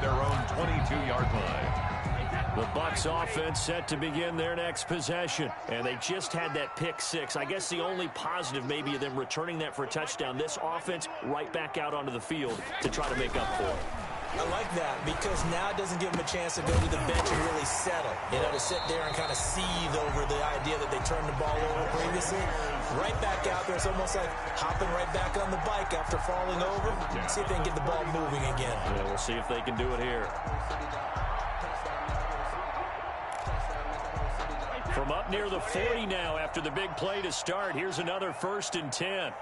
their own 22-yard line. The Bucs offense set to begin their next possession. And they just had that pick six. I guess the only positive maybe of them returning that for a touchdown. This offense right back out onto the field to try to make up for it. I like that because now it doesn't give them a chance to go to the bench and really settle. You know, to sit there and kind of seethe over the idea that they turned the ball over previously. Right back out there. It's almost like hopping right back on the bike after falling over. See if they can get the ball moving again. Yeah, we'll see if they can do it here. From up near the 40 now after the big play to start. Here's another 1st and 10.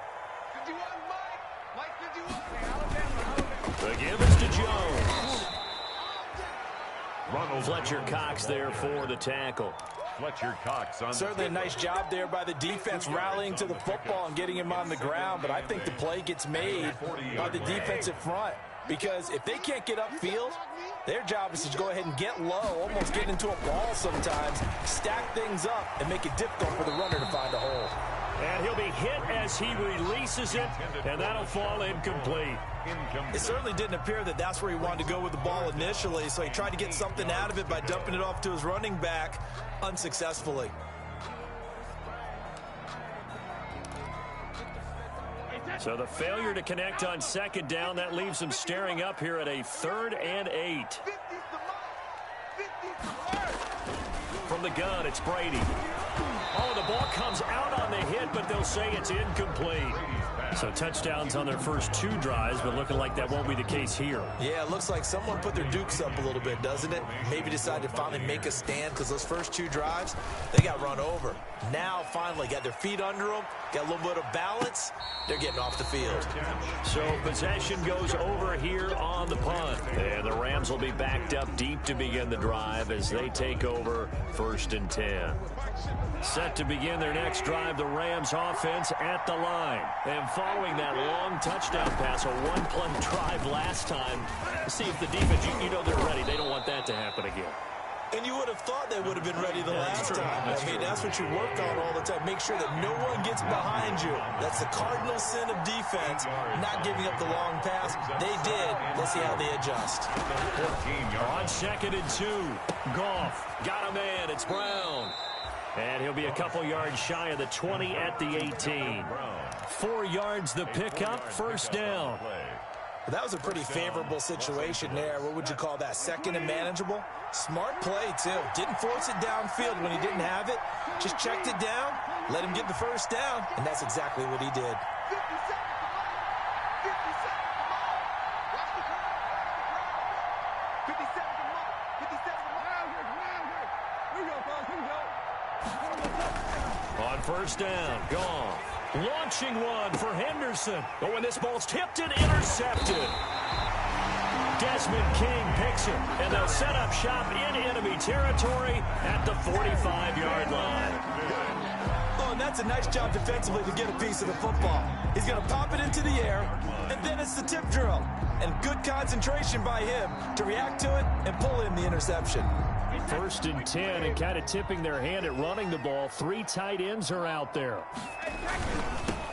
The give is to Jones. Fletcher Cox there for the tackle. Fletcher Cox on certainly a nice job there by the defense rallying to the football and getting him on the ground, but I think the play gets made by the defensive front because if they can't get upfield, their job is to go ahead and get low, almost get into a ball sometimes, stack things up, and make it difficult for the runner to find a hole. And he'll be hit as he releases it, and that'll fall incomplete. It certainly didn't appear that that's where he wanted to go with the ball initially, so he tried to get something out of it by dumping it off to his running back unsuccessfully. So the failure to connect on 2nd down, that leaves them staring up here at a 3rd and 8. From the gun, it's Brady. Oh, the ball comes out on the hit, but they'll say it's incomplete. So touchdowns on their first 2 drives, but looking like that won't be the case here. Yeah, it looks like someone put their dukes up a little bit, doesn't it? Maybe decided to finally make a stand because those first 2 drives, they got run over. Now, finally, got their feet under them, got a little bit of balance. They're getting off the field. So possession goes over here on the punt. And the Rams will be backed up deep to begin the drive as they take over 1st and 10. Set to begin their next drive, the Rams offense at the line. And following that long touchdown pass, a 1-play drive last time, see if the defense, you know they're ready. They don't want that to happen again. And you would have thought they would have been ready the last time. I mean, that's what you work on all the time. Make sure that no one gets behind you. That's the cardinal sin of defense, not giving up the long pass. They did. Let's see how they adjust. On 2nd and 2, Goff got a man. It's Brown. And he'll be a couple yards shy of the 20 at the 18. 4 yards the pickup, 1st down. That was a pretty favorable situation there. What would you call that? 2nd and manageable? Smart play, too. Didn't force it downfield when he didn't have it. Just checked it down, let him get the 1st down, and that's exactly what he did. On 1st down, Goff. Launching one for Henderson. Oh, and this ball's tipped and intercepted. Desmond King picks it, and they'll set up shop in enemy territory at the 45-yard line. Oh, and that's a nice job defensively to get a piece of the football. He's going to pop it into the air, and then it's the tip drill. And good concentration by him to react to it and pull in the interception. 1st and 10, and kind of tipping their hand at running the ball. 3 tight ends are out there.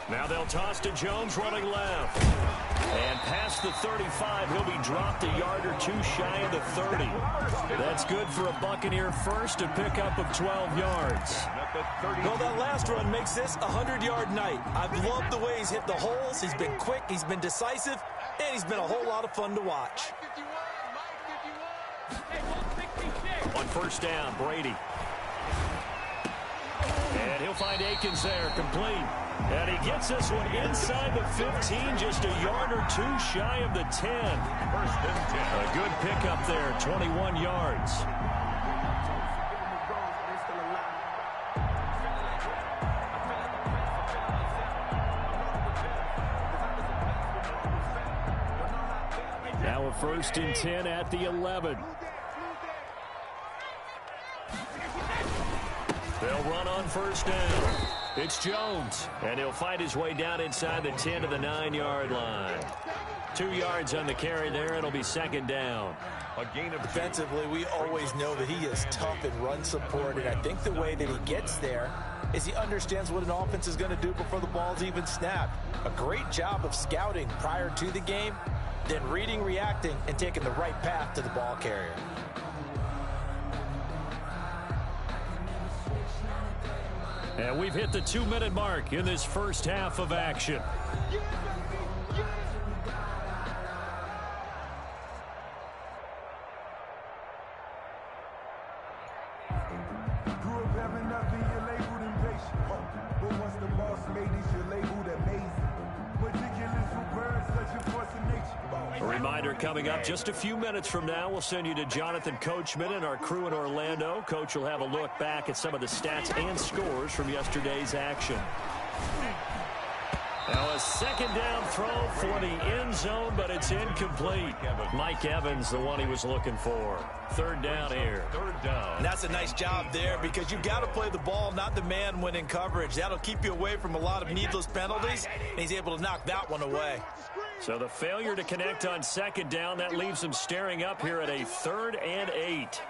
Now they'll toss to Jones running left. And past the 35, he'll be dropped a yard or 2 shy of the 30. That's good for a Buccaneer first, a pickup of 12 yards. Well, that last run makes this a 100-yard night. I've loved the way he's hit the holes. He's been quick, he's been decisive, and he's been a whole lot of fun to watch. On 1st down, Brady. And he'll find Akins there, complete. And he gets this one inside the 15, just a yard or 2 shy of the 10. 1st and 10. A good pickup there, 21 yards. Now a 1st and 10 at the 11. They'll run on 1st down. It's Jones, and he'll find his way down inside the 10 to the 9-yard line. 2 yards on the carry there. It'll be 2nd down. A gain of defensively, we always know that he is tough in run support, and I think the way that he gets there is he understands what an offense is going to do before the ball's even snapped. A great job of scouting prior to the game, then reading, reacting, and taking the right path to the ball carrier. And we've hit the 2-minute mark in this first half of action. A reminder coming up just a few minutes from now, we'll send you to Jonathan Coachman and our crew in Orlando. Coach will have a look back at some of the stats and scores from yesterday's action. Now a second down throw for the end zone, but it's incomplete. Mike Evans, the one he was looking for. Third down here. Third down. And that's a nice job there because you've got to play the ball, not the man when in coverage. That'll keep you away from a lot of needless penalties, and he's able to knock that one away. So the failure to connect on second down, that leaves him staring up here at a 3rd and 8.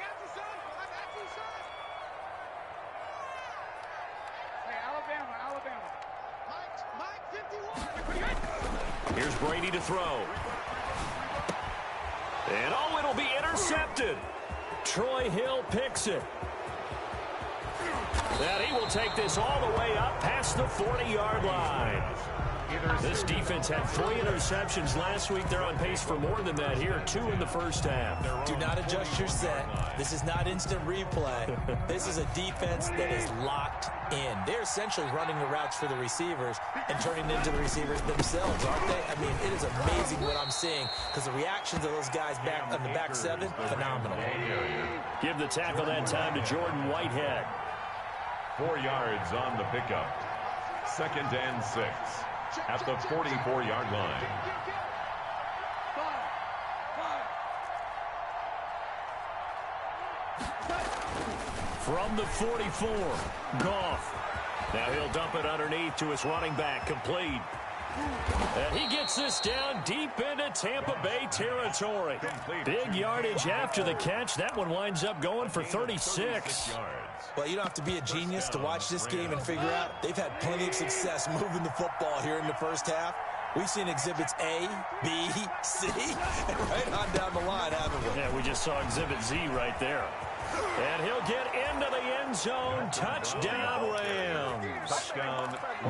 Here's Brady to throw. And oh, it'll be intercepted. Troy Hill picks it. And he will take this all the way up past the 40-yard line. This defense had 3 interceptions last week. They're on pace for more than that here, 2 in the first half. Do not adjust your set. This is not instant replay. This is a defense that is locked in. They're essentially running the routes for the receivers and turning into the receivers themselves, aren't they? I mean, it is amazing what I'm seeing because the reactions of those guys back on the back 7, phenomenal. Give the tackle that time to Jordan Whitehead. 4 yards on the pickup. 2nd and 6. At the 44-yard line. From the 44, Goff. Now he'll dump it underneath to his running back, complete. And he gets this down deep into Tampa Bay territory. Big yardage after the catch. That one winds up going for 36. Well, you don't have to be a genius to watch this game and figure out they've had plenty of success moving the football here in the first half. We've seen exhibits A, B, C, and right on down the line, haven't we? Yeah, we just saw exhibit Z right there. And he'll get into the end zone. Touchdown, Rams.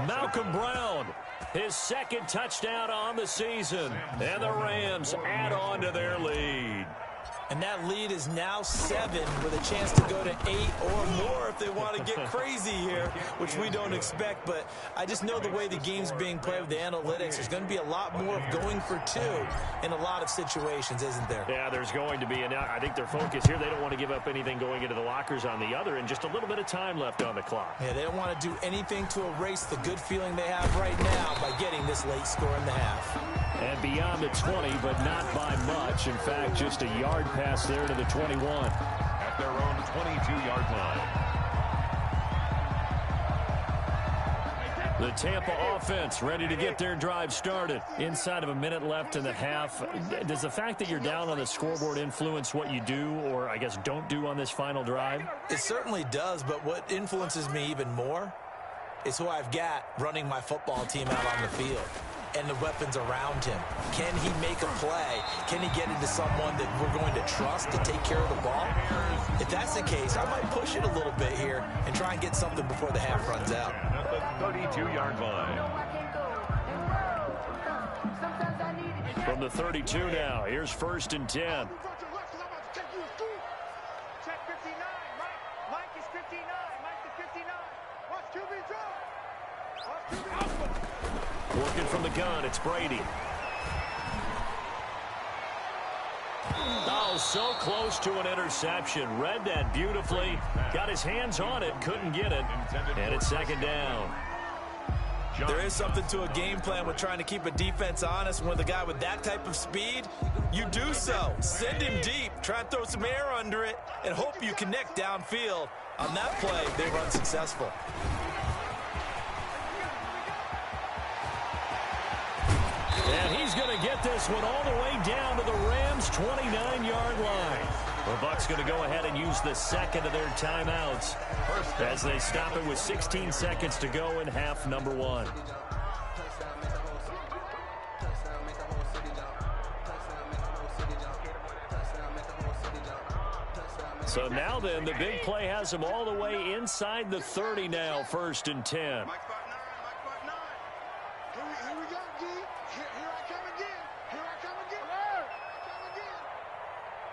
Malcolm Brown, his 2nd touchdown on the season. And the Rams add on to their lead. And that lead is now 7 with a chance to go to 8 or more if they want to get crazy here, which we don't expect. But I just know the way the game's being played with the analytics, there's going to be a lot more of going for 2 in a lot of situations, isn't there? Yeah, there's going to be. And I think their focus here, they don't want to give up anything going into the lockers on the other, and just a little bit of time left on the clock. Yeah, they don't want to do anything to erase the good feeling they have right now by getting this late score in the half. And beyond the 20, but not by much. In fact, just a yard pass there to the 21. At their own 22-yard line. The Tampa offense ready to get their drive started. Inside of a minute left in the half. Does the fact that you're down on the scoreboard influence what you do, or I guess don't do on this final drive? It certainly does, but what influences me even more is who I've got running my football team out on the field and the weapons around him. Can he make a play? Can he get into someone that we're going to trust to take care of the ball? If that's the case, I might push it a little bit here and try and get something before the half runs out. At the 32-yard line. From the 32 now, here's 1st and 10. Working from the gun, it's Brady. Oh, so close to an interception. Read that beautifully. Got his hands on it, couldn't get it. And it's 2nd down. There is something to a game plan with trying to keep a defense honest. When with a guy with that type of speed, you do so. Send him deep. Try and throw some air under it and hope you connect downfield. On that play, they were unsuccessful. And he's going to get this one all the way down to the Rams' 29-yard line. The Bucs going to go ahead and use the 2nd of their timeouts as they stop it with 16 seconds to go in half number 1. So now then, the big play has them all the way inside the 30 now, 1st and 10. Here we go, D. Here I come again. Here I come again.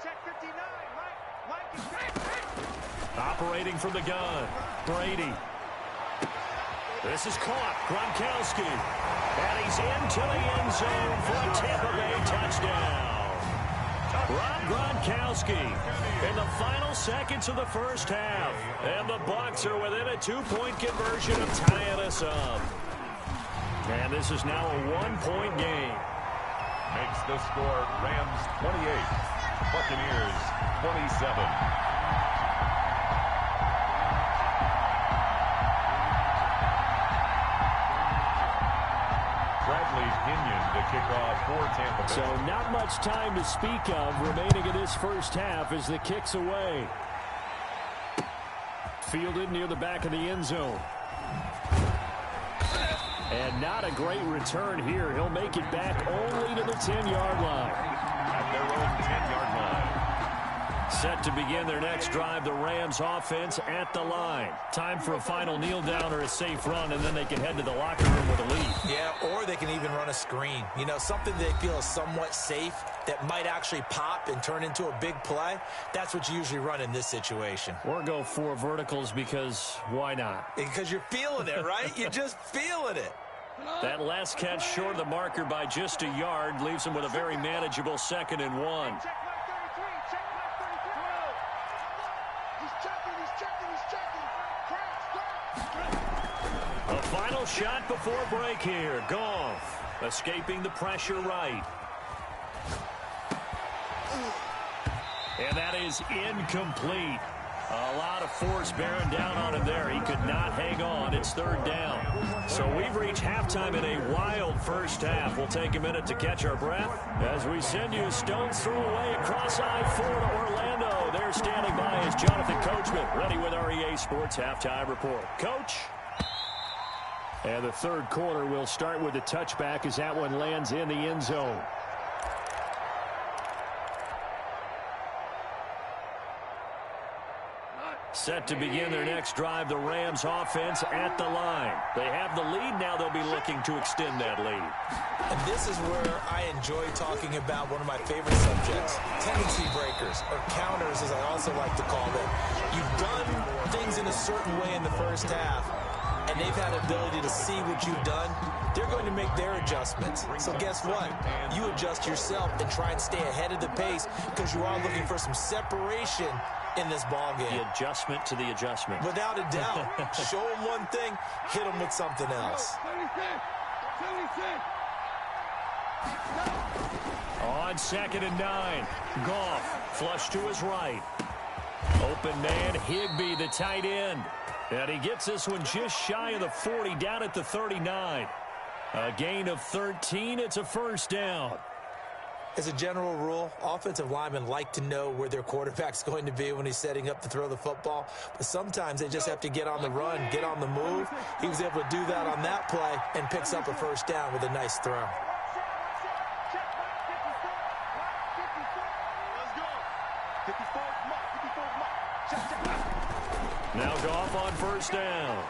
Check 59. Mike is back. Operating from the gun, Brady. This is caught, Gronkowski. And he's into the end zone for a Tampa Bay touchdown. Rob Gronkowski in the final seconds of the first half. And the Bucs are within a 2-point conversion of tying us up. And this is now a 1-point game. Makes the score Rams 28, Buccaneers 27. To kick off for Tampa Bay. So not much time to speak of remaining in this first half as the kick's away. Fielded near the back of the end zone. And not a great return here. He'll make it back only to the 10-yard line. At their own 10-yard line. Set to begin their next drive, the Rams offense at the line. Time for a final kneel down or a safe run, and then they can head to the locker room with a lead. Yeah, or they can even run a screen. You know, something they feel is somewhat safe that might actually pop and turn into a big play. That's what you usually run in this situation. Or go 4 verticals because why not? Because you're feeling it, right? You're just feeling it. That last catch short of the marker by just a yard leaves them with a very manageable 2nd and 1. A final shot before break here. Goff escaping the pressure right. And that is incomplete. A lot of force bearing down on him there. He could not hang on. It's 3rd down. So we've reached halftime in a wild first half. We'll take a minute to catch our breath as we send you a stone's throw away across I-4 to Orlando. There standing by is Jonathan Coachman, ready with our EA Sports Halftime Report. Coach? And the 3rd quarter will start with a touchback as that one lands in the end zone. Set to begin their next drive, the Rams offense at the line. They have the lead. Now they'll be looking to extend that lead. And this is where I enjoy talking about one of my favorite subjects, tendency breakers, or counters as I also like to call them. You've done things in a certain way in the first half, and they've had ability to see what you've done. They're going to make their adjustments. So guess what? You adjust yourself and try and stay ahead of the pace because you are looking for some separation in this ball game. The adjustment to the adjustment. Without a doubt. Show them one thing, hit them with something else. On 2nd and 9, Goff flush to his right. Open man, Higbee, the tight end. And he gets this one just shy of the 40, down at the 39. A gain of 13. It's a 1st down. As a general rule, offensive linemen like to know where their quarterback's going to be when he's setting up to throw the football. But sometimes they just have to get on the run, get on the move. He was able to do that on that play and picks up a 1st down with a nice throw. Now Goff on 1st down.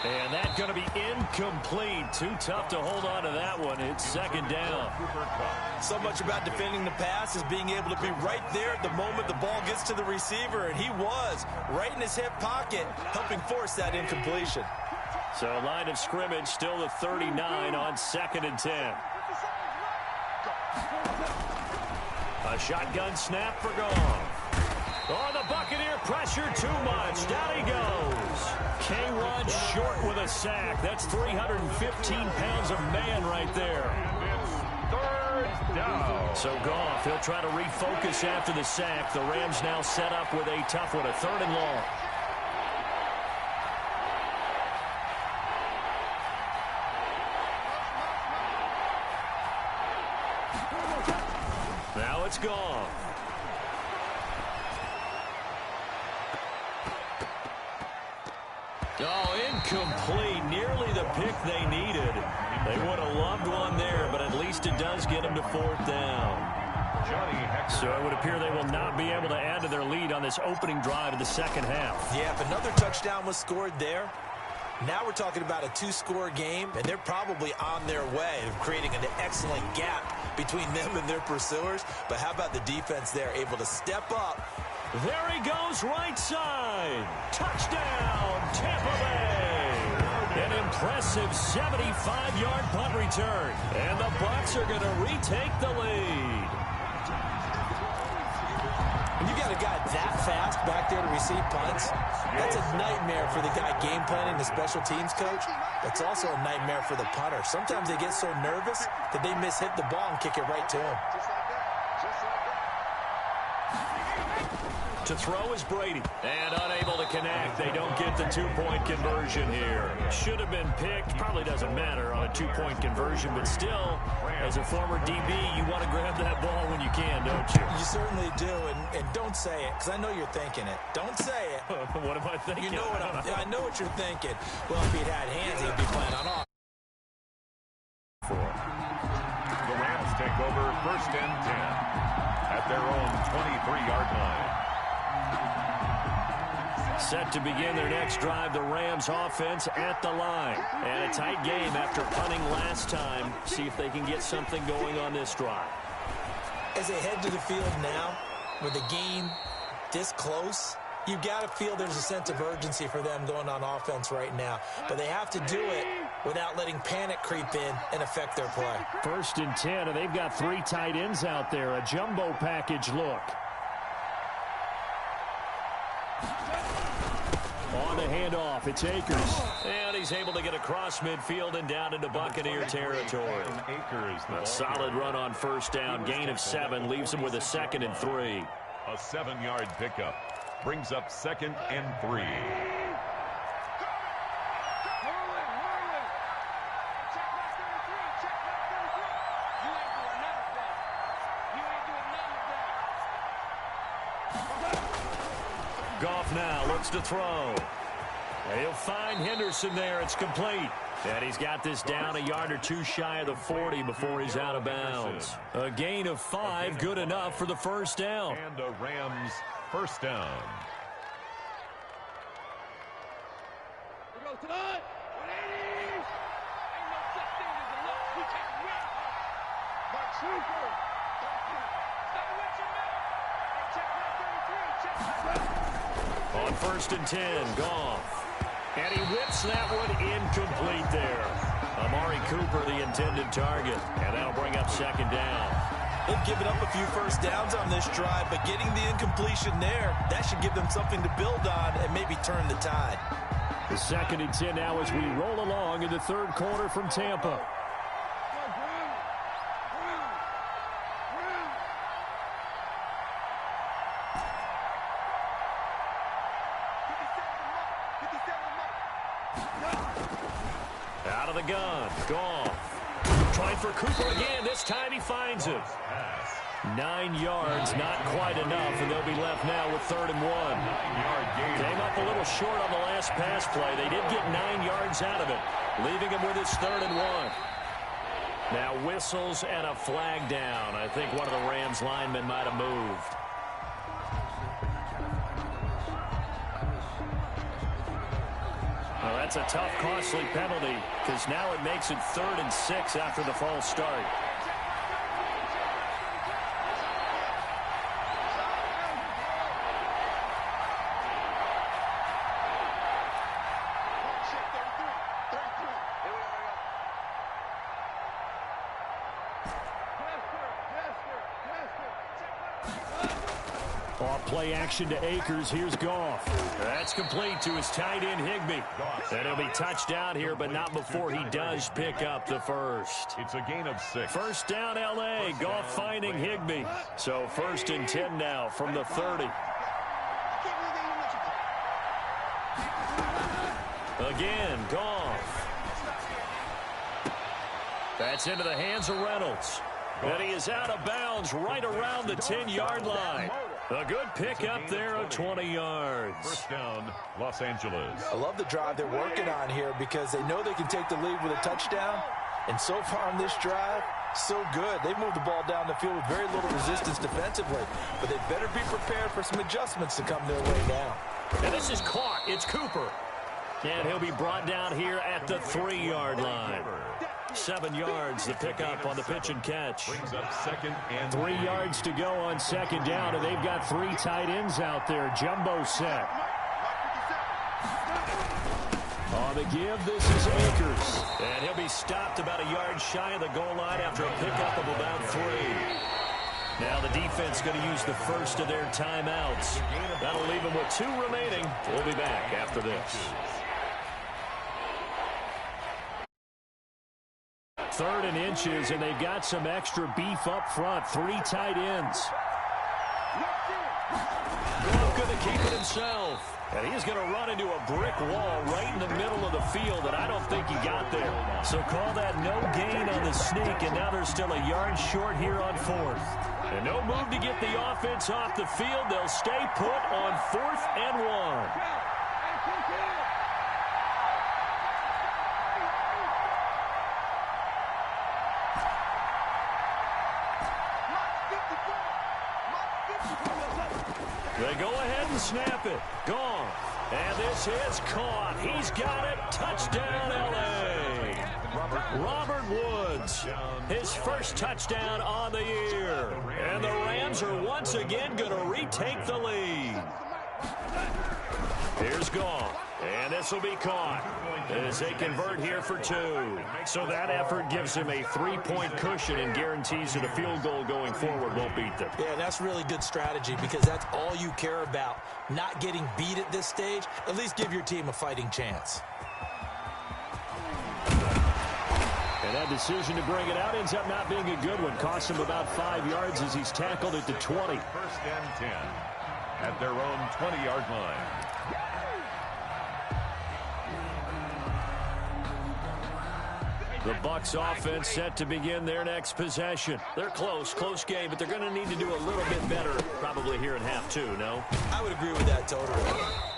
And that's going to be incomplete. Too tough to hold on to that one. It's 2nd down. So much about defending the pass is being able to be right there at the moment the ball gets to the receiver. And he was right in his hip pocket, helping force that incompletion. So line of scrimmage still the 39 on 2nd and 10. A shotgun snap for Goff. Oh, the Buccaneer pressure too much. Down he goes. K1 short with a sack. That's 315 pounds of man right there. Third down. So Goff, he'll try to refocus after the sack. The Rams now set up with a tough one, a 3rd and long. Now it's Goff. Oh, incomplete. Nearly the pick they needed. They would have loved one there, but at least it does get them to 4th down. So it would appear they will not be able to add to their lead on this opening drive of the second half. Yeah, if another touchdown was scored there, now we're talking about a two-score game, and they're probably on their way of creating an excellent gap between them and their pursuers. But how about the defense there, able to step up? There he goes, right side. Touchdown, Tampa Bay. An impressive 75-yard punt return. And the Bucs are going to retake the lead. When you got a guy that fast back there to receive punts, that's a nightmare for the guy game planning, the special teams coach. That's also a nightmare for the punter. Sometimes they get so nervous that they hit the ball and kick it right to him. To throw is Brady. And unable to connect. They don't get the two-point conversion here. Should have been picked. Probably doesn't matter on a two-point conversion, but still, as a former DB, you want to grab that ball when you can, don't you? You certainly do, and don't say it, because I know you're thinking it. Don't say it. What am I thinking? You know what I know what you're thinking. Well, if he'd had hands, he'd be playing on off. The Rams take over 1st and 10 at their own 23-yard line. Set to begin their next drive, the Rams offense at the line. And a tight game after punting last time. See if they can get something going on this drive. As they head to the field now, with the game this close, you've got to feel there's a sense of urgency for them going on offense right now. But they have to do it without letting panic creep in and affect their play. 1st and 10, and they've got 3 tight ends out there. A jumbo package look. On the handoff, it's Akers. And he's able to get across midfield and down into Buccaneer territory. A solid run on 1st down. Gain of 7 leaves him with a 2nd and 3. A 7-yard pickup brings up 2nd and 3. Goff now looks to throw. He'll find Henderson there. It's complete. And he's got this down a yard or 2 shy of the 40 before he's out of bounds. A gain of 5, good enough for the 1st down. And a Rams 1st down. We go to the 180. Ain't no such thing as a look. We can win. Mark Trooper. Stay with your man. Check that 33. Check that. On 1st and 10, Goff. And he whips that one incomplete there. Amari Cooper, the intended target. And that'll bring up 2nd down. They've given up a few 1st downs on this drive, but getting the incompletion there, that should give them something to build on and maybe turn the tide. The 2nd and 10 now as we roll along in the 3rd quarter from Tampa. Out of the gun, Goff. Trying for Cooper again. This time he finds him. 9 yards, not quite enough, and they'll be left now with 3rd and 1. Came up a little short on the last pass play. They did get 9 yards out of it, leaving him with his 3rd and 1. Now whistles and a flag down. I think one of the Rams linemen might have moved. Well, that's a tough, costly penalty because now it makes it 3rd and 6 after the false start. Play action to Akers. Here's Goff. That's complete to his tight end, Higbee. And he'll be touchdown here, but not before he does pick up the 1st. It's a gain of 6. 1st down, L.A. Goff finding Higbee. So 1st and 10 now from the 30. Again, Goff. That's into the hands of Reynolds. And he is out of bounds right around the 10-yard line. A good pick up there of 20 yards. 1st down, Los Angeles. I love the drive they're working on here because they know they can take the lead with a touchdown. And so far on this drive, So good. They moved the ball down the field with very little resistance defensively, but they better be prepared for some adjustments to come their way now. And this is caught. It's Cooper. And he'll be brought down here at the 3-yard line. 7 yards, the pickup on the pitch and catch. 3 yards to go on second down, and they've got 3 tight ends out there. Jumbo set. On the give, this is Akers. And he'll be stopped about a yard shy of the goal line after a pickup of about 3. Now the defense going to use the first of their timeouts. That'll leave them with 2 remaining. We'll be back after this. 3rd and inches, and they've got some extra beef up front. 3 tight ends. Gronk going to keep it himself. And he's going to run into a brick wall right in the middle of the field, and I don't think he got there. So call that no gain on the sneak, and now they're still a yard short here on 4th. And no move to get the offense off the field. They'll stay put on 4th and 1. They go ahead and snap it. Gone. And this is caught. He's got it. Touchdown, L.A. Robert Woods, his first touchdown on the year. And the Rams are once again going to retake the lead. Here's Gone. And this will be caught as they convert here for 2. So that effort gives him a 3-point cushion and guarantees that a field goal going forward won't beat them. Yeah, that's really good strategy because that's all you care about. Not getting beat at this stage. At least give your team a fighting chance. And that decision to bring it out ends up not being a good one. Costs him about 5 yards as he's tackled at the 20. 1st and 10 at their own 20-yard line. The Bucs offense set to begin their next possession. They're close game, but they're going to need to do a little bit better probably here in half 2, no? I would agree with that totally.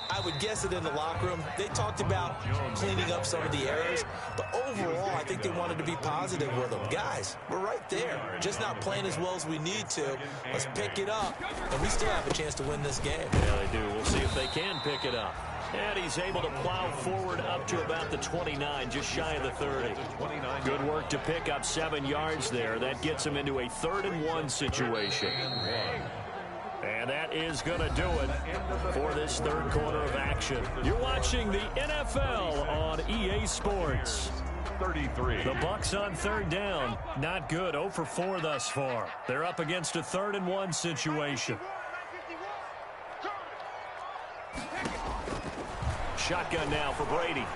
I would guess it in the locker room. They talked about cleaning up some of the errors, but overall, I think they wanted to be positive with them. Guys, we're right there. Just not playing as well as we need to. Let's pick it up, and we still have a chance to win this game. Yeah, they do. We'll see if they can pick it up. And he's able to plow forward up to about the 29, just shy of the 30. Good work to pick up 7 yards there. That gets him into a 3rd and 1 situation. And that is going to do it for this 3rd quarter of action. You're watching the NFL on EA Sports. 33. The Bucs on 3rd down. Not good. 0 for 4 thus far. They're up against a 3rd and 1 situation. Shotgun now for Brady.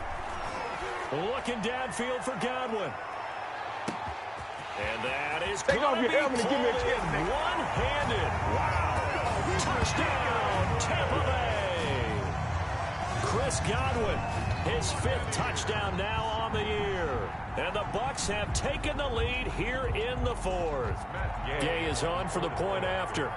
Looking downfield for Godwin. And that is going to be pulled in one-handed. Wow. Touchdown, Tampa Bay. Chris Godwin, his 5th touchdown now on the year. And the Bucs have taken the lead here in the 4th. Gay is on for the point after.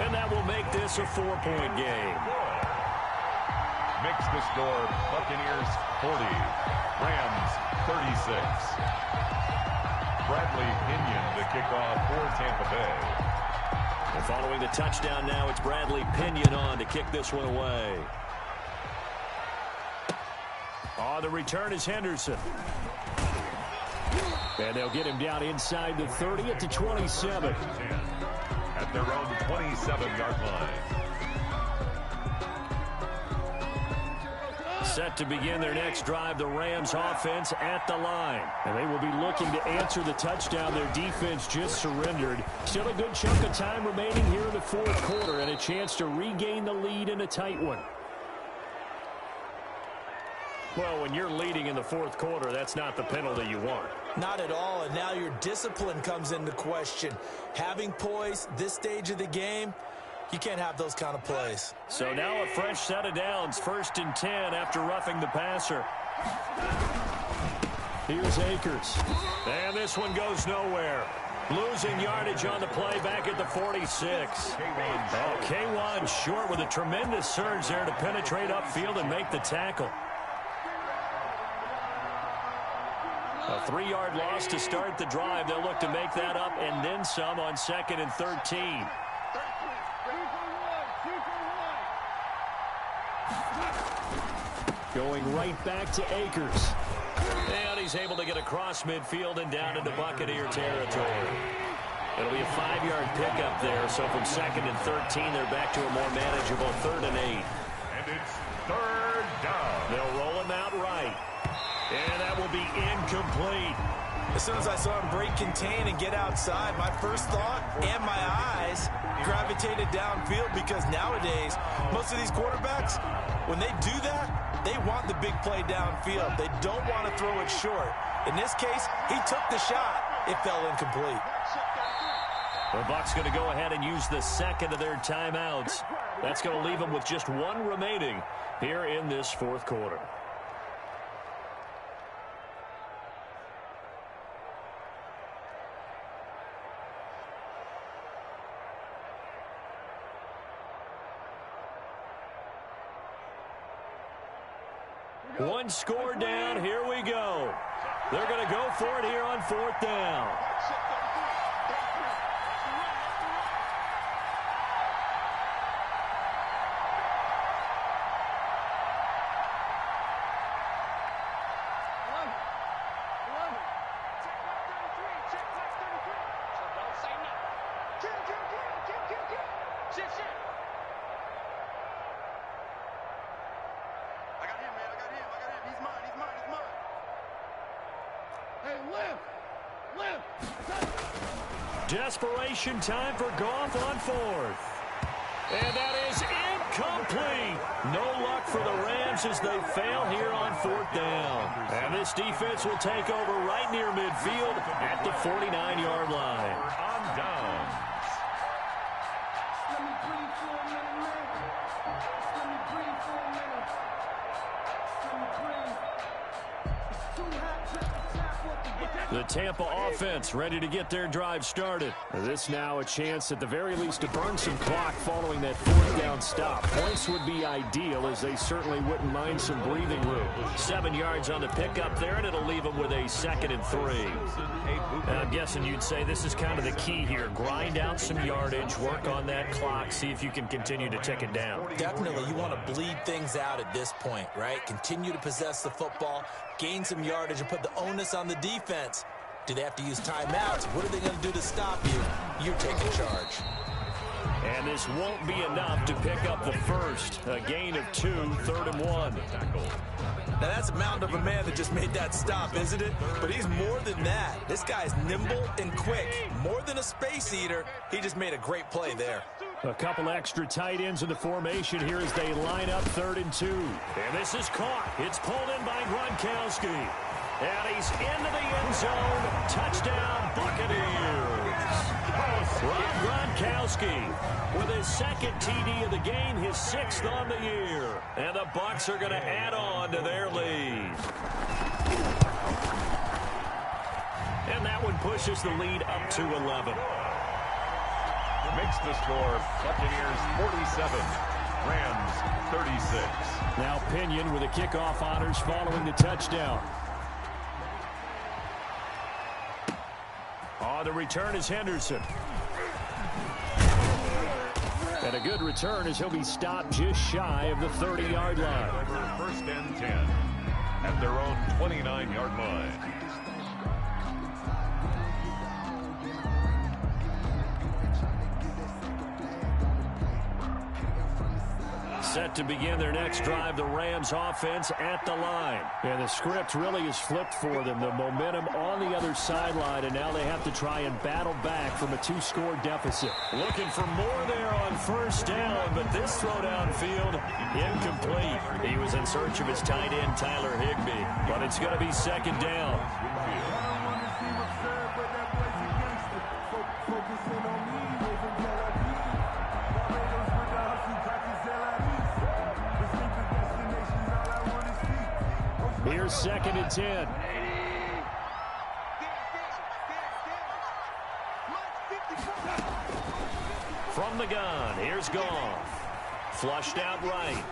And that will make this a 4-point game. Makes the score Buccaneers 40, Rams 36. Bradley Pinion to kick off for Tampa Bay. And following the touchdown now, it's Bradley Pinion on to kick this one away. On the return is Henderson. And they'll get him down inside the 30 at the 27. At their own 27-yard line. Set to begin their next drive, the Rams offense at the line. And they will be looking to answer the touchdown their defense just surrendered. Still a good chunk of time remaining here in the 4th quarter and a chance to regain the lead in a tight one. Well, when you're leading in the 4th quarter, that's not the penalty you want. Not at all, and now your discipline comes into question. Having poise this stage of the game, you can't have those kind of plays. So now a fresh set of downs, 1st and 10 after roughing the passer. Here's Akers. And this one goes nowhere. Losing yardage on the play back at the 46. Oh, K1 short with a tremendous surge there to penetrate upfield and make the tackle. A 3-yard loss to start the drive. They'll look to make that up and then some on 2nd and 13. Going right back to Akers. And he's able to get across midfield and down into Buccaneer territory. It'll be a 5-yard pickup there. So from 2nd and 13, they're back to a more manageable 3rd and 8. And it's 3rd down. They'll roll him out right. And that will be incomplete. As soon as I saw him break contain and get outside, my first thought and my eyes gravitated downfield, because nowadays, most of these quarterbacks, when they do that, they want the big play downfield. They don't want to throw it short. In this case, he took the shot. It fell incomplete. The Bucs going to go ahead and use the 2nd of their timeouts. That's going to leave them with just 1 remaining here in this 4th quarter. One score down. Here we go. They're going to go for it here on 4th down. Desperation time for Goff on 4th. And that is incomplete. No luck for the Rams as they fail here on 4th down. And this defense will take over right near midfield at the 49-yard line. On downs. The Tampa offense ready to get their drive started. This now a chance at the very least to burn some clock following that 4th down stop. Points would be ideal, as they certainly wouldn't mind some breathing room. 7 yards on the pickup there, and it'll leave them with a 2nd and 3. Now, I'm guessing you'd say this is kind of the key here. Grind out some yardage, work on that clock, see if you can continue to tick it down. Definitely, you want to bleed things out at this point, right? Continue to possess the football, gain some yardage, and put the onus on the defense. Do they have to use timeouts? What are they going to do to stop you? You're taking charge. And this won't be enough to pick up the first. A gain of 2, 3rd and 1. Now, that's a mountain of a man that just made that stop, isn't it? But he's more than that. This guy's nimble and quick. More than a space eater, he just made a great play there. A couple extra tight ends in the formation here as they line up 3rd and 2. And this is caught. It's pulled in by Gronkowski. And he's into the end zone. Touchdown, Buccaneers. Rob Gronkowski with his 2nd TD of the game, his 6th on the year. And the Bucs are going to add on to their lead. And that one pushes the lead up to 11. Makes the score Buccaneers 47, Rams 36. Now Pinion with the kickoff honors following the touchdown. On the return is Henderson. And a good return as he'll be stopped just shy of the 30-yard line. 1st and 10 at their own 29-yard line. Set to begin their next drive, the Rams offense at the line. And the script really is flipped for them. The momentum on the other sideline, and now they have to try and battle back from a 2-score deficit. Looking for more there on 1st down, but this throw downfield, incomplete. He was in search of his tight end, Tyler Higbee, but it's going to be 2nd down. Here's 2nd and 10. the gun. Here's Goff. Flushed out right.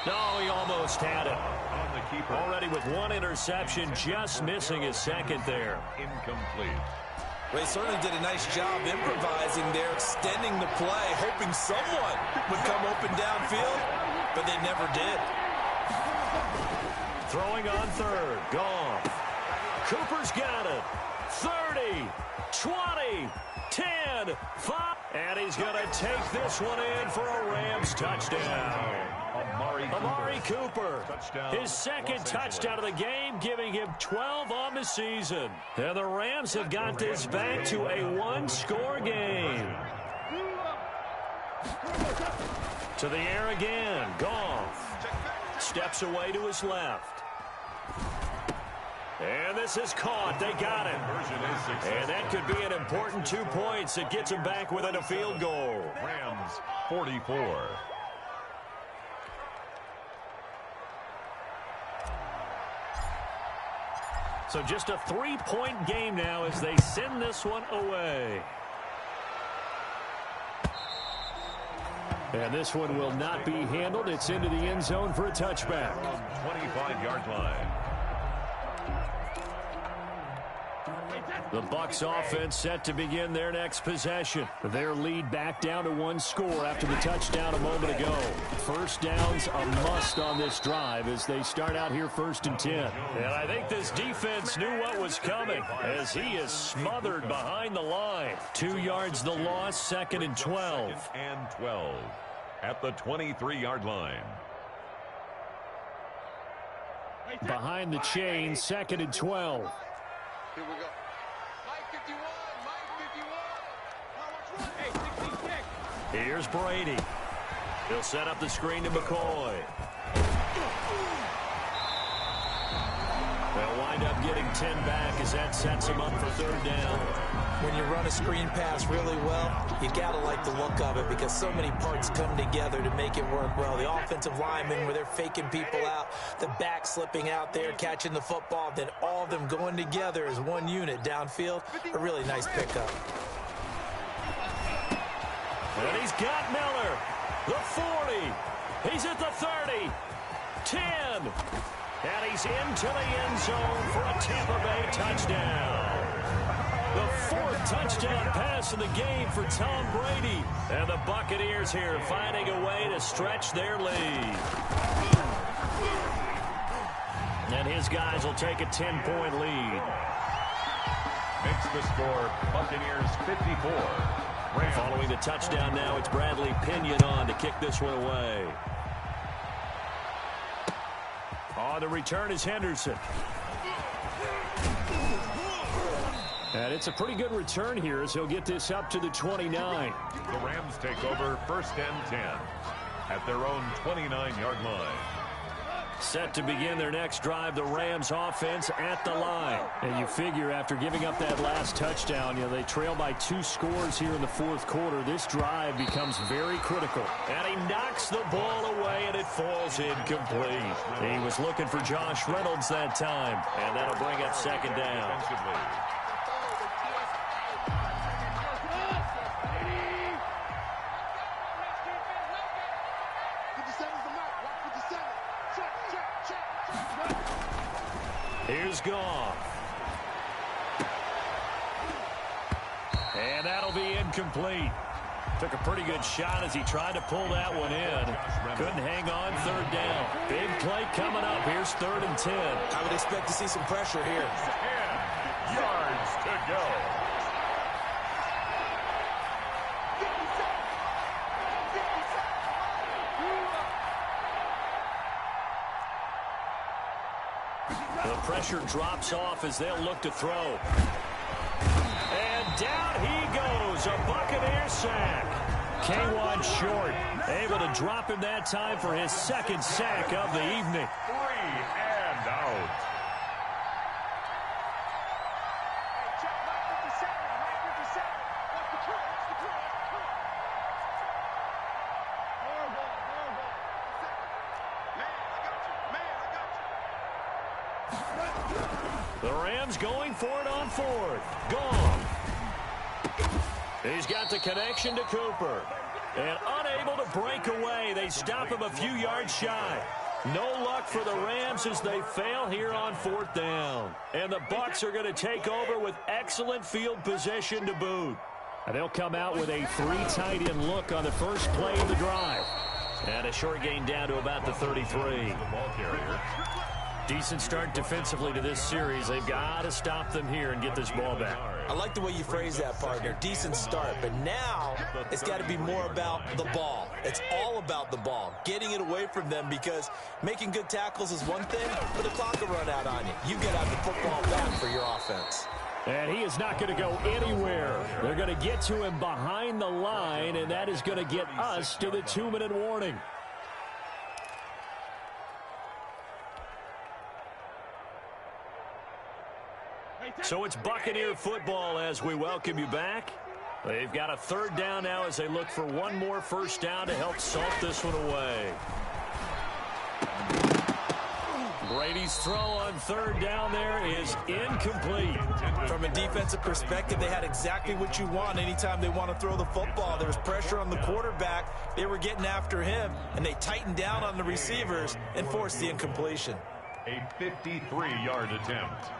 No, he almost had it. On the keeper. Already with one interception, just missing his second there. Incomplete. Well, they certainly did a nice job improvising there, extending the play, hoping someone would come open downfield, but they never did. Throwing on third. Goff. Cooper's got it. 30, 20, 10, 5. And he's going to take this one in for a Rams touchdown. Amari Cooper, his second touchdown of the game, giving him 12 on the season. And the Rams have got this back to a one-score game. To the air again. Goff steps away to his left. And this is caught. They got it. And that could be an important 2 points that gets him back within a field goal. Rams 44. So just a 3-point game now as they send this one away. And this one will not be handled. It's into the end zone for a touchback. 25-yard line. The Bucs offense set to begin their next possession. Their lead back down to one score after the touchdown a moment ago. First down's a must on this drive as they start out here 1st and 10. And I think this defense knew what was coming as he is smothered behind the line. 2 yards the loss, 2nd and 12. 2nd and 12 at the 23-yard line. Behind the chain, 2nd and 12. Here we go. Mike 51, Mike 51. Hey, 66. Here's Brady. He'll set up the screen to McCoy. They'll wind up getting 10 back as that sets him up for 3rd down. When you run a screen pass really well, you got to like the look of it because so many parts come together to make it work well. The offensive linemen where they're faking people out, the back slipping out there, catching the football, then all of them going together as one unit downfield. A really nice pickup. And he's got Miller. The 40. He's at the 30. 10. And he's into the end zone for a Tampa Bay touchdown. The 4th touchdown pass in the game for Tom Brady. And the Buccaneers here finding a way to stretch their lead. And his guys will take a 10-point lead. Makes the score Buccaneers 54. Rams. Following the touchdown now, it's Bradley Pinion on to kick this one away. On the return is Henderson. And it's a pretty good return here as he'll get this up to the 29. The Rams take over 1st and 10 at their own 29-yard line. Set to begin their next drive, the Rams offense at the line. And you figure after giving up that last touchdown, they trail by 2 scores here in the 4th quarter. This drive becomes very critical. And he knocks the ball away, and it falls incomplete. He was looking for Josh Reynolds that time, and that'll bring up 2nd down. Here's Goff. And that'll be incomplete. Took a pretty good shot as he tried to pull that one in. Couldn't hang on 3rd down. Big play coming up. Here's 3rd and 10. I would expect to see some pressure here. 10 yards to go. The pressure drops off as they'll look to throw. And down he goes. A Buccaneer sack. K1 short. Able to drop him that time for his 2nd sack of the evening. 3 and out. The Rams going for it on 4th. Goff. He's got the connection to Cooper. And unable to break away. They stop him a few yards shy. No luck for the Rams as they fail here on 4th down. And the Bucs are going to take over with excellent field position to boot. And they'll come out with a 3 tight end look on the first play of the drive. And a short gain down to about the 33. Decent start defensively to this series. They've got to stop them here and get this ball back. I like the way you phrase that, partner. Decent start. But now it's got to be more about the ball. It's all about the ball. Getting it away from them, because making good tackles is one thing, but the clock will run out on you. You get out the football back for your offense. And he is not going to go anywhere. They're going to get to him behind the line, and that is going to get us to the 2-minute warning. So it's Buccaneer football as we welcome you back. They've got a 3rd down now as they look for one more first down to help salt this one away. Brady's throw on 3rd down there is incomplete. From a defensive perspective, they had exactly what you want anytime they want to throw the football. There was pressure on the quarterback. They were getting after him, and they tightened down on the receivers and forced the incompletion. A 53-yard attempt.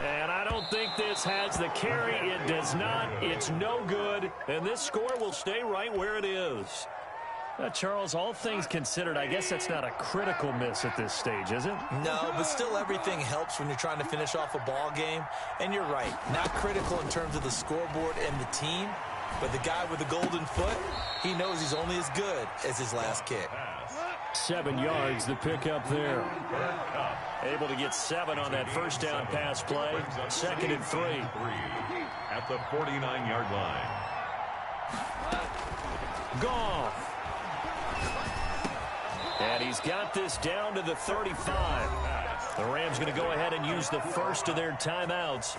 And I don't think this has the carry. It does not. It's no good. And this score will stay right where it is. Charles, all things considered, I guess that's not a critical miss at this stage, is it? No, but still everything helps when you're trying to finish off a ball game. And you're right, not critical in terms of the scoreboard and the team. But the guy with the golden foot, he knows he's only as good as his last kick. 7 yards, the pickup there. Able to get 7 on that first down pass play. 2nd and 3. At the 49-yard line. Goff. And he's got this down to the 35. The Rams going to go ahead and use the first of their timeouts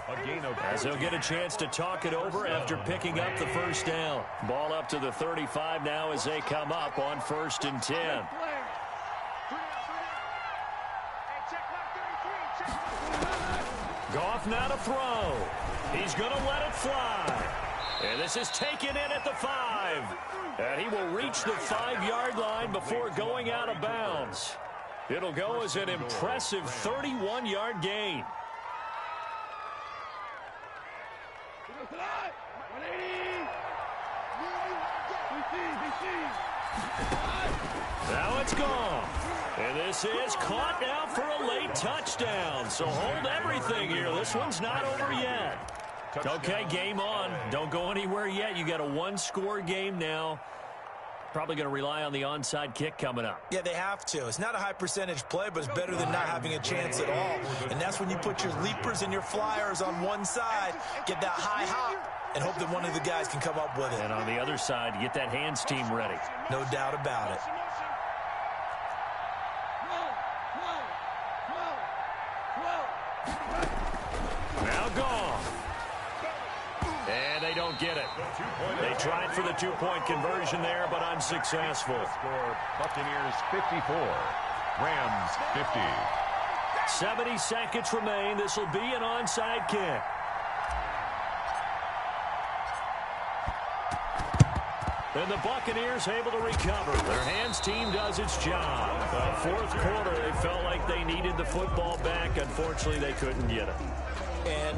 as they'll get a chance to talk it over after picking up the first down. Ball up to the 35 now as they come up on 1st and 10. Goff now to throw. He's going to let it fly. And this is taken in at the 5. And he will reach the 5-yard line before going out of bounds. It'll go as an impressive 31-yard gain. Now it's gone. And this is caught now for a late touchdown. So hold everything here. This one's not over yet. Okay, game on. Don't go anywhere yet. You got a 1-score game now. Probably going to rely on the onside kick coming up. Yeah, they have to. It's not a high percentage play, but it's better than not having a chance at all. And that's when you put your leapers and your flyers on one side, get that high hop, and hope that one of the guys can come up with it. And on the other side, you get that hands team ready. No doubt about it. Now gone. And they don't get it. They tried for the 2-point conversion there, but unsuccessful. Score Buccaneers 54, Rams 50. 70 seconds remain. This will be an onside kick. And the Buccaneers able to recover. Their hands team does its job. The 4th quarter, they felt like they needed the football back. Unfortunately, they couldn't get it. And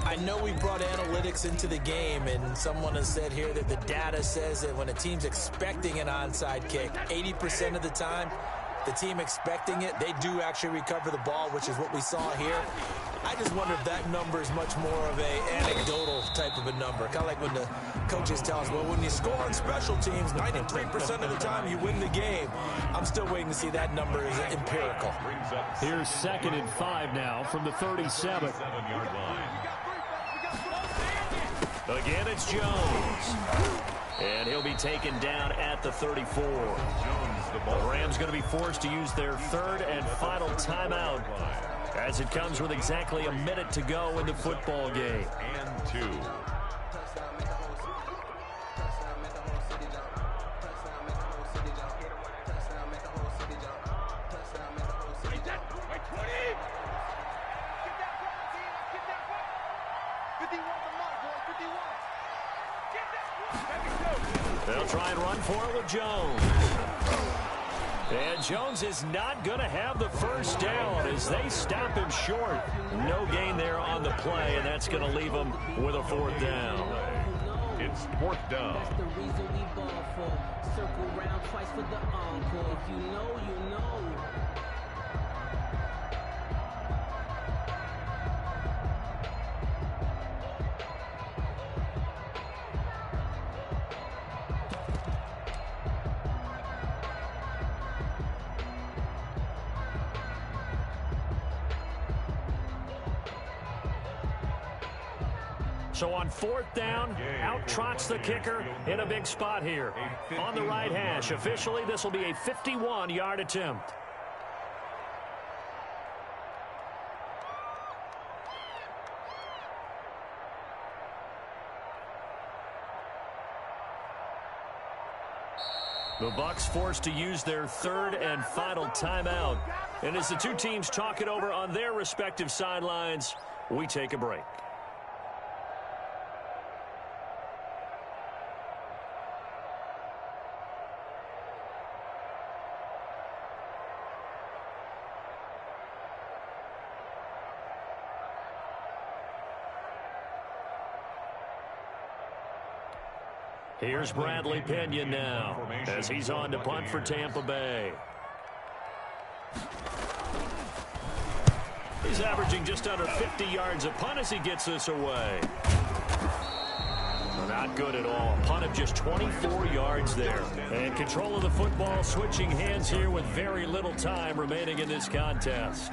I know we brought analytics into the game, and someone has said here that the data says that when a team's expecting an onside kick, 80% of the time, the team expecting it, they do actually recover the ball, which is what we saw here. I just wonder if that number is much more of a anecdotal type of a number. Kind of like when the coaches tell us, well, when you score on special teams, 93% of the time you win the game. I'm still waiting to see that number is empirical. Here's 2nd and 5 now from the 37. 7-yard line. Again, it's Jones. And he'll be taken down at the 34. The Rams going to be forced to use their 3rd and final timeout as it comes with exactly a minute to go in the football game. And 2. They'll try and run for it with Jones. And Jones is not going to have the first down as they stop him short. No gain there on the play, and that's going to leave him with a 4th down. It's 4th down. That's the reason we ball for. Circle round twice for the encore. If you know, you know. So on 4th down, out trots the kicker in a big spot here. On the right hash, officially this will be a 51-yard attempt. The Bucs forced to use their 3rd and final timeout. And as the two teams talk it over on their respective sidelines, we take a break. Here's Bradley Pinion now as he's on to punt for Tampa Bay. He's averaging just under 50 yards a punt as he gets this away. Not good at all. Punt of just 24 yards there. And control of the football switching hands here with very little time remaining in this contest.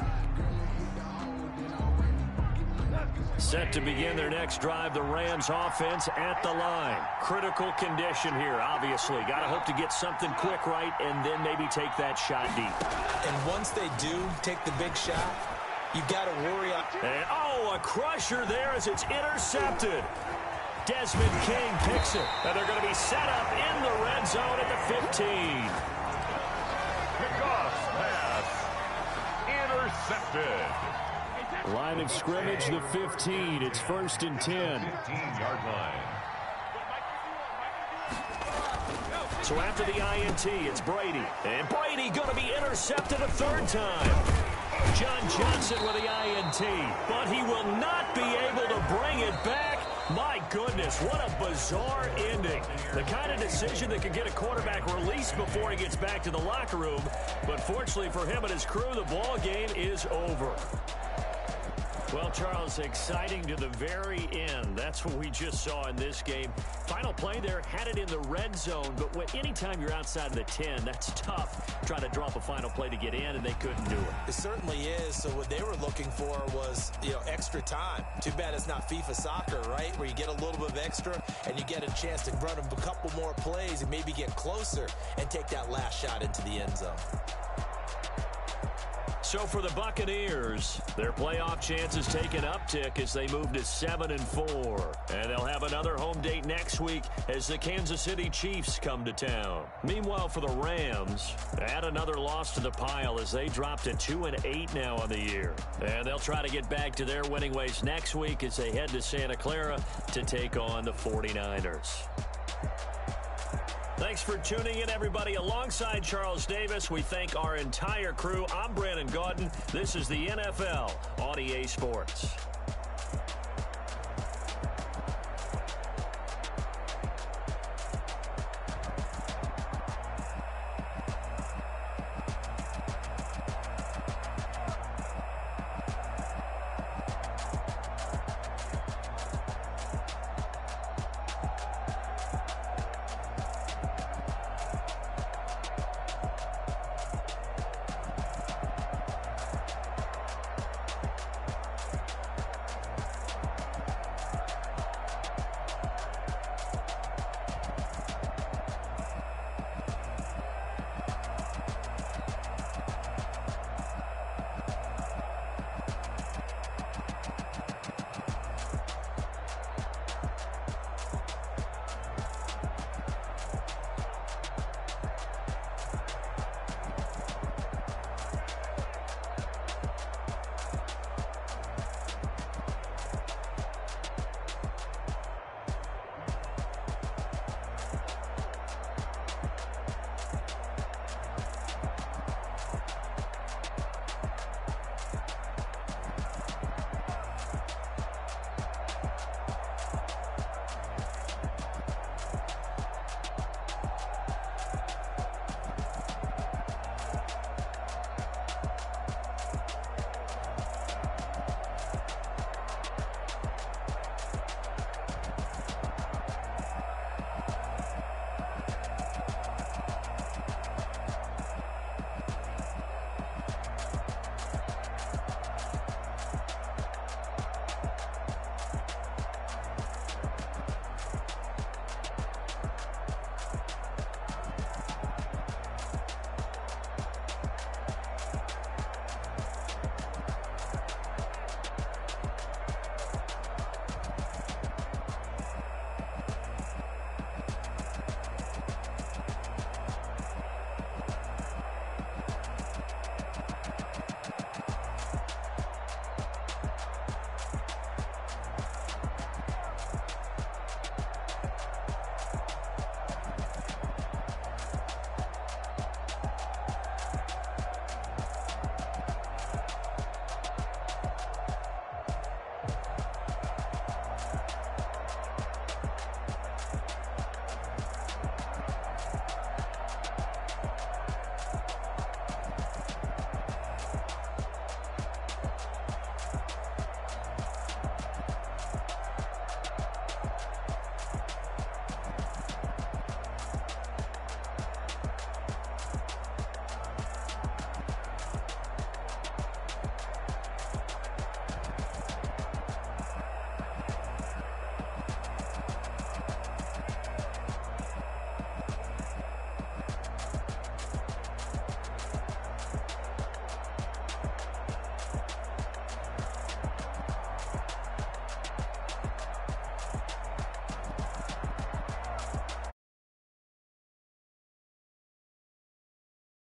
Set to begin their next drive, the Rams offense at the line. Critical condition here, obviously. Got to hope to get something quick right and then maybe take that shot deep. And once they do take the big shot, you got to worry. And, oh, a crusher there as it's intercepted. Desmond King picks it. And they're going to be set up in the red zone at the 15. Kickoff pass. Intercepted. Line of scrimmage, the 15. It's 1st and 10. 15-yard line. So after the INT, it's Brady. And Brady going to be intercepted a 3rd time. John Johnson with the INT. But he will not be able to bring it back. My goodness, what a bizarre ending. The kind of decision that could get a quarterback released before he gets back to the locker room. But fortunately for him and his crew, the ball game is over. Well, Charles, exciting to the very end. That's what we just saw in this game. Final play there, had it in the red zone, but anytime you're outside of the 10, that's tough. Trying to drop a final play to get in, and they couldn't do it. It certainly is. So what they were looking for was, extra time. Too bad it's not FIFA soccer, right, where you get a little bit of extra and you get a chance to run a couple more plays and maybe get closer and take that last shot into the end zone. So for the Buccaneers, their playoff chances take an uptick as they move to 7-4. And they'll have another home date next week as the Kansas City Chiefs come to town. Meanwhile, for the Rams, add another loss to the pile as they drop to 2-8 now on the year. And they'll try to get back to their winning ways next week as they head to Santa Clara to take on the 49ers. Thanks for tuning in, everybody. Alongside Charles Davis, we thank our entire crew. I'm Brandon Gaudin. This is the NFL on EA Sports.